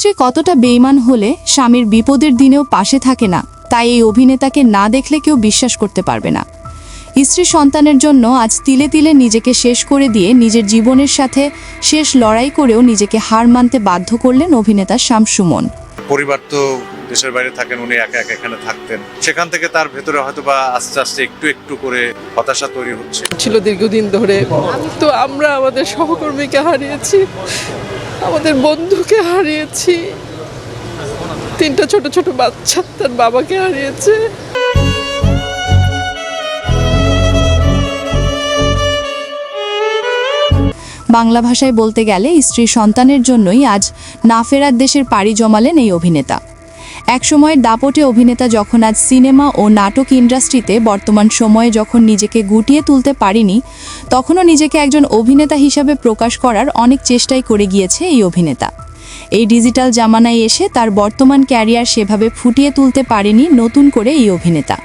স্ত্রী কতটা বেঈমান হলে স্বামীর বিপদের দিনেও পাশে থাকে না, তাই এই অভিনেতাকে না দেখলে কেউ বিশ্বাস করতে পারবে না। স্ত্রী সন্তানের জন্য আজ তিলে তিলে নিজেকে শেষ করে দিয়ে নিজের জীবনের সাথে শেষ লড়াই করেও নিজেকে হার মানতে বাধ্য করলেন অভিনেতা শামস সুমন। পরিবার তো দেশের বাইরে থাকেন, উনি একা একা এখানে থাকতেন, সেখান থেকে তার ভেতরে হয়তো বা আস্তে আস্তে একটু একটু করে হতাশা তৈরি হচ্ছে ছিল দীর্ঘদিন ধরে। তো আমরা আমাদের সহকর্মীকে হারিয়েছি, আমাদের বন্ধুকে হারিয়েছি, 3টা ছোট ছোট বাচ্চা তার বাবাকে হারিয়েছে। বাংলা ভাষায় বলতে গেলে স্ত্রী সন্তানের জন্যই আজ না ফেরার দেশের পাড়ি জমালেন এই অভিনেতা। একসময়ের দাপটে অভিনেতা যখন আজ সিনেমা ও নাটক ইন্ডাস্ট্রিতে বর্তমান সময়ে যখন নিজেকে গুটিয়ে তুলতে পারেনি, তখনও নিজেকে একজন অভিনেতা হিসাবে প্রকাশ করার অনেক চেষ্টাই করে গিয়েছে এই অভিনেতা। এই ডিজিটাল জামানায় এসে তার বর্তমান ক্যারিয়ার সেভাবে ফুটিয়ে তুলতে পারেনি নতুন করে এই অভিনেতা।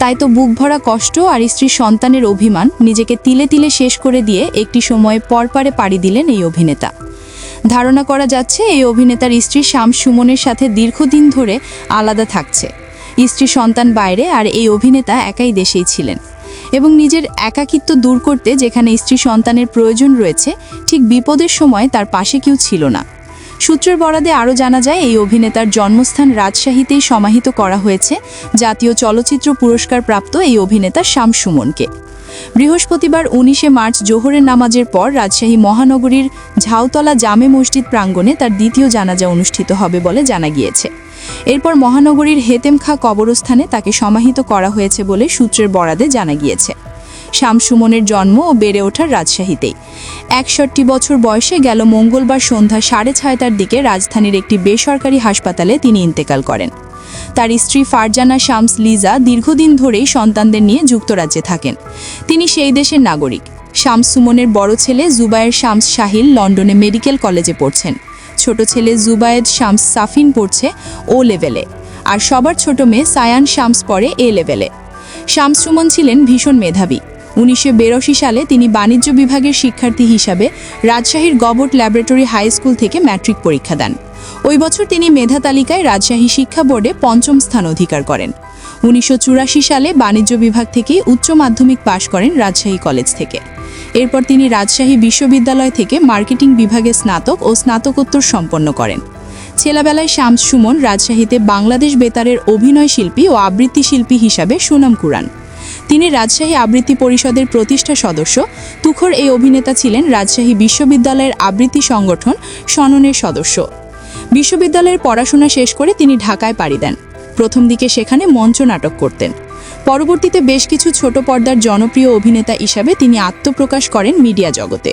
তাই তো বুক ভরা কষ্ট আর স্ত্রী সন্তানের অভিমান নিজেকে তিলে তিলে শেষ করে দিয়ে একটি সময়ে পরপারে পাড়ি দিলেন এই অভিনেতা। ধারণা করা যাচ্ছে এই অভিনেতার স্ত্রী শামস সুমনের সাথে দীর্ঘদিন ধরে আলাদা থাকছে। স্ত্রী সন্তান বাইরে আর এই অভিনেতা একাই দেশেই ছিলেন এবং নিজের একাকিত্ব দূর করতে যেখানে স্ত্রী সন্তানের প্রয়োজন রয়েছে, ঠিক বিপদের সময় তার পাশে কেউ ছিল না। সূত্রের বরাদে আরও জানা যায় এই অভিনেতার জন্মস্থান রাজশাহীতেই সমাহিত করা হয়েছে জাতীয় চলচ্চিত্র পুরস্কার প্রাপ্ত এই অভিনেতা শামস সুমনকে। বৃহস্পতিবার 19শে মার্চ জোহরের নামাজের পর রাজশাহী মহানগরীর ঝাউতলা জামে মসজিদ প্রাঙ্গণে তার দ্বিতীয় জানাজা অনুষ্ঠিত হবে বলে জানা গিয়েছে। এরপর মহানগরীর হেতেমখা কবরস্থানে তাকে সমাহিত করা হয়েছে বলে সূত্রের বরাদে জানা গিয়েছে। শামস সুমনের জন্ম ও বেড়ে ওঠার রাজশাহীতেই। 61 বছর বয়সে গেল মঙ্গলবার সন্ধ্যা 6:30টার দিকে রাজধানীর একটি বেসরকারি হাসপাতালে তিনি ইন্তেকাল করেন। তার স্ত্রী ফারজানা শামস লিজা দীর্ঘদিন ধরেই সন্তানদের নিয়ে যুক্তরাজ্যে থাকেন। তিনি সেই দেশের নাগরিক। শামস সুমনের বড় ছেলে জুবায়ের শামস শাহিল লন্ডনে মেডিকেল কলেজে পড়ছেন। ছোট ছেলে জুবায়েদ শামস সাফিন পড়ছে ও লেভেলে, আর সবার ছোট মেয়ে সায়ান শামস পড়ে এ লেভেলে। শামস সুমন ছিলেন ভীষণ মেধাবী। 1982 সালে তিনি বাণিজ্য বিভাগের শিক্ষার্থী হিসাবে রাজশাহীর গভর্ট ল্যাবরেটরি হাই স্কুল থেকে ম্যাট্রিক পরীক্ষা দেন। ওই বছর তিনি মেধা তালিকায় রাজশাহী শিক্ষা বোর্ডে 5ম স্থান অধিকার করেন। 1984 সালে বাণিজ্য বিভাগ থেকে উচ্চ মাধ্যমিক পাশ করেন রাজশাহী কলেজ থেকে। এরপর তিনি রাজশাহী বিশ্ববিদ্যালয় থেকে মার্কেটিং বিভাগে স্নাতক ও স্নাতকোত্তর সম্পন্ন করেন। ছেলেবেলায় শামস সুমন রাজশাহীতে বাংলাদেশ বেতারের অভিনয় শিল্পী ও আবৃত্তি শিল্পী হিসাবে সুনাম কুড়ান। তিনি রাজশাহী আবৃত্তি পরিষদের প্রতিষ্ঠা সদস্য। তুখোর এই অভিনেতা ছিলেন রাজশাহী বিশ্ববিদ্যালয়ের আবৃত্তি সংগঠন সননের সদস্য। বিশ্ববিদ্যালয়ের পড়াশোনা শেষ করে তিনি ঢাকায় পাড়ি দেন। প্রথম দিকে সেখানে মঞ্চ নাটক করতেন। পরবর্তীতে বেশ কিছু ছোট পর্দার জনপ্রিয় অভিনেতা হিসাবে তিনি আত্মপ্রকাশ করেন মিডিয়া জগতে।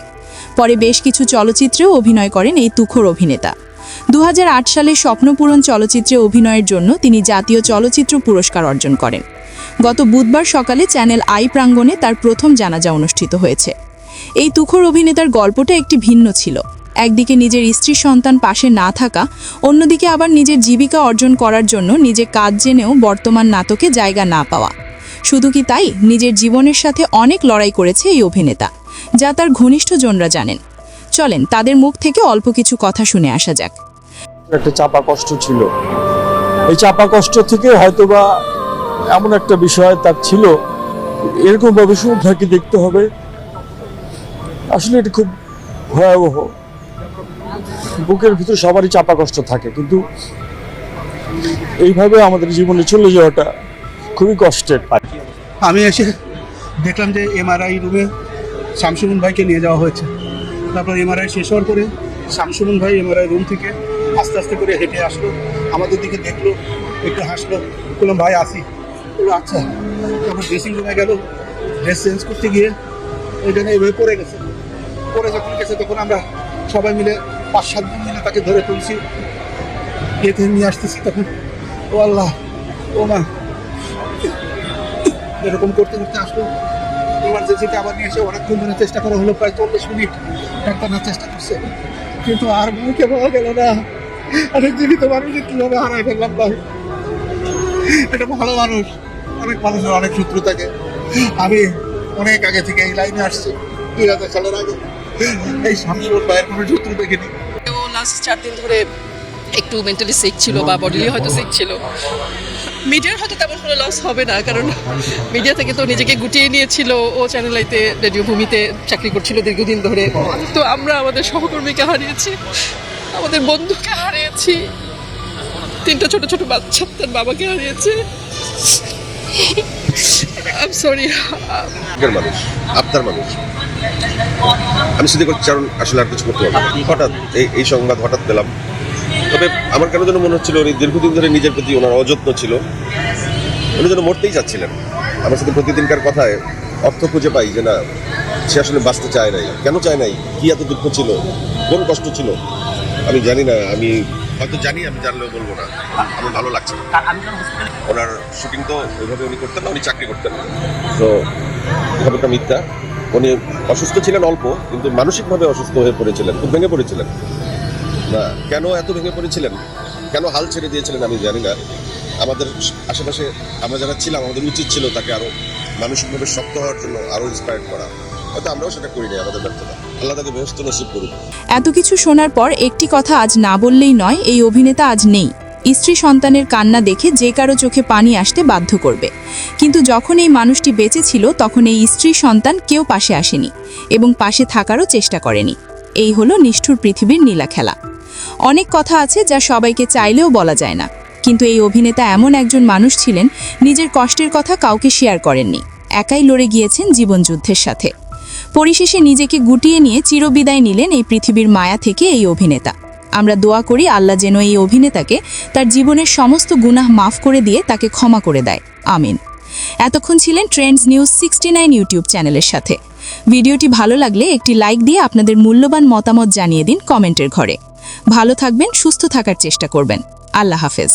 পরে বেশ কিছু চলচ্চিত্রেও অভিনয় করেন এই তুখোর অভিনেতা। 2008 সালে স্বপ্নপূরণ চলচ্চিত্রে অভিনয়ের জন্য তিনি জাতীয় চলচ্চিত্র পুরস্কার অর্জন করেন। গত বুধবার সকালে চ্যানেল আই প্রাঙ্গণে তার প্রথম জানাজা অনুষ্ঠিত হয়েছে। এই তুখোর অভিনেতার গল্পটা একটি ভিন্ন ছিল। একদিকে নিজের স্ত্রী সন্তান পাশে না থাকা, অন্যদিকে আবার নিজের জীবিকা অর্জন করার জন্য নিজে কাজ জেনেও বর্তমান নাটকে জায়গা না পাওয়া। শুধু কি তাই, নিজের জীবনের সাথে অনেক লড়াই করেছে এই অভিনেতা, যা তার ঘনিষ্ঠজনরা জানেন। চলেন তাদের মুখ থেকে অল্প কিছু কথা শুনে আসা যাক। একটা চাপা কষ্ট ছিল, এই চাপা কষ্ট থেকে হয়তোবা এমন একটা বিষয় তার ছিল, এরকম ভাবে সুধাকে দেখতে হবে। আসলে এটা খুব ভয়াবহ। বুকের ভিতরে সবারই চাপা কষ্ট থাকে, কিন্তু এইভাবে আমাদের জীবনে চলে যাওয়াটা খুবই কষ্টের। আমি এসে দেখলাম যে এমআরআই রুমে শামস সুমন ভাইকে নিয়ে যাওয়া হয়েছে। তারপর এমআরআই শেষ হওয়ার পরে শামস সুমন ভাই এমআরআই রুম থেকে আস্তে আস্তে করে হেঁটে আসলো, আমাদের দিকে দেখলো, একটু হাসলো, বললাম ভাই আসি। আচ্ছা। তারপর ড্রেসিং রুমে গেল, ড্রেস চেঞ্জ করতে গিয়ে ওইখানে এভাবে পড়ে গেছে। পড়ে যখন গেছে তখন আমরা সবাই মিলে 5-7 জন মিলে তাকে ধরে তুলছি, এতে নিয়ে আসতেছি। তখন ও আল্লাহ, ও মা, এরকম করতে করতে আসলো। ইমার্জেন্সিতে আবার নিয়ে এসে অনেকক্ষণ ধরে চেষ্টা করা হলো, প্রায় 40 মিনিট ডাক্তাররা চেষ্টা করছে, কিন্তু আর মুখে পাওয়া গেল না। অনেক জীবিত মানুষকে কীভাবে হারাই ফেললাম ভাই। এটা ভালো মানুষ, অনেক মানুষের অনেক সূত্র থাকে। আমি অনেক আগে থেকে এই লাইনে আসছি, 2000 সালের আগে। এই শামস সুমন ভাইয়ের কোনো সূত্র দেখিনি। ও লাস্ট 4 দিন ধরে একটু মেন্টালি সিক ছিল বা বডিলি হয়তো সিক ছিল। মিডিয়ার হয়তো তেমন কোনো লস হবে না, কারণ মিডিয়া থেকে তো নিজেকে গুটিয়ে নিয়েছিল। ও চ্যানেল আইতে রেডিও ভূমিতে চাকরি করছিল দীর্ঘদিন ধরে। তো আমরা আমাদের সহকর্মীকে হারিয়েছি, আমাদের বন্ধুকে হারিয়েছি, 3টা ছোট ছোট বাচ্চা, তার বাবাকে হারিয়েছে। I am sorry. মানুষ আপনার মানুষ, আমি শুধু করছি কারণ আসলে আর কিছু করতে পারবো না। হঠাৎ এই সংবাদ হঠাৎ পেলাম। তবে আমার কেন যেন মনে হচ্ছিল উনি দীর্ঘদিন ধরে নিজের প্রতি ওনার অযত্ন ছিল, উনি যেন মরতেই চাচ্ছিলেন। আমার সাথে প্রতিদিনকার কথায় অর্থ খুঁজে পাই যে না, সে আসলে বাঁচতে চায় নাই। কেন চায় নাই, কি এত দুঃখ ছিল, কোন কষ্ট ছিল আমি জানি না। আমি হয়তো জানি, আমি জানলেও বলবো না। আমার ভালো লাগছে না। ওনার শুটিং তো ওইভাবে উনি করতেন না, উনি চাকরি করতেন না। তো খবরটা মিথ্যা। উনি অসুস্থ ছিলেন অল্প, কিন্তু মানসিকভাবে অসুস্থ হয়ে পড়েছিলেন, খুব ভেঙে পড়েছিলেন। না, কেন এত ভেঙে পড়েছিলেন, কেন হাল ছেড়ে দিয়েছিলেন আমি জানি না। আমাদের আশেপাশে আমরা যারা ছিলাম, আমাদের উচিত ছিল তাকে আরো মানসিকভাবে শক্ত হওয়ার জন্য আরো ইন্সপায়ার করা। হয়তো আমরাও সেটা করি নাই, আমাদের ব্যর্থতা। আল্লাহ তাকে বেহেশত নসিব করুক। এত কিছু শোনার পর একটি কথা আজ না বললেই নয়, এই অভিনেতা আজ নেই। স্ত্রী সন্তানের কান্না দেখে যে কারো চোখে পানি আসতে বাধ্য করবে, কিন্তু যখন এই মানুষটি বেঁচে ছিল তখন এই স্ত্রী সন্তান কেউ পাশে আসেনি এবং পাশে থাকারও চেষ্টা করেনি। এই হলো নিষ্ঠুর পৃথিবীর নীলা খেলা। অনেক কথা আছে যা সবাইকে চাইলেও বলা যায় না, কিন্তু এই অভিনেতা এমন একজন মানুষ ছিলেন, নিজের কষ্টের কথা কাউকে শেয়ার করেননি, একাই লড়ে গিয়েছেন জীবনযুদ্ধের সাথে। পরিশেষে নিজেকে গুটিয়ে নিয়ে চিরবিদায় নিলেন এই পৃথিবীর মায়া থেকে এই অভিনেতা। আমরা দোয়া করি আল্লাহ যেন এই অভিনেতাকে তার জীবনের সমস্ত গুনাহ মাফ করে দিয়ে তাকে ক্ষমা করে দেয়, আমিন। এতক্ষণ ছিলেন ট্রেন্ডস নিউজ 69 ইউটিউব চ্যানেলের সাথে। ভিডিওটি ভালো লাগলে একটি লাইক দিয়ে আপনাদের মূল্যবান মতামত জানিয়ে দিন কমেন্টের ঘরে। ভালো থাকবেন, সুস্থ থাকার চেষ্টা করবেন। আল্লাহ হাফেজ।